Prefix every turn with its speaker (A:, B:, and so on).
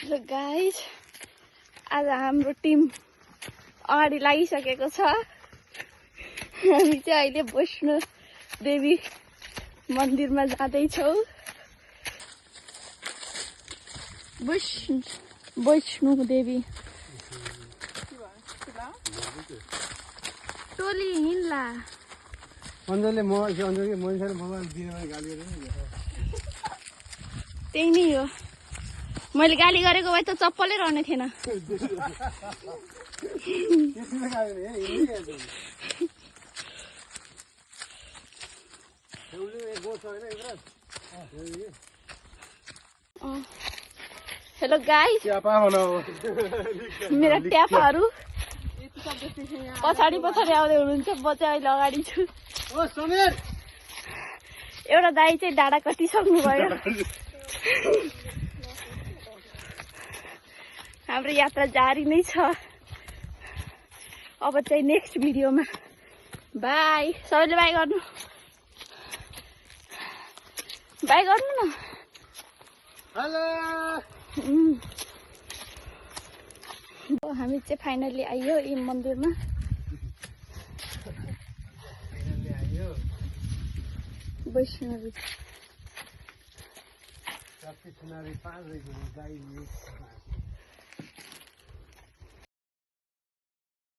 A: Hello guys, आज हाम्रो team अगाडि लागिसकेको छ। हामी चाहिँ अहिले वैष्णो देवी मन्दिरमा जाँदैछौँ। वैष्णो देवी टोली हिँड्ला। त्यही नै हो, मैले गाली गरेको भए त चप्पलै रहने थिएन। हेलो गाइस, मेरा ट्यापाहरू पछाडि पछाडि आउँदै हुनुहुन्छ। म चाहिँ अहिले अगाडि छु। एउटा दाइ चाहिँ डाँडा कटिसक्नु भयो। हाम्रो यात्रा जारी नै छ। अब चाहिँ नेक्स्ट भिडियोमा बाई। सबैले बाई गर्नु, बाई गर्नु न। हामी चाहिँ फाइनली आइयो यी मन्दिरमा। वैष्णवी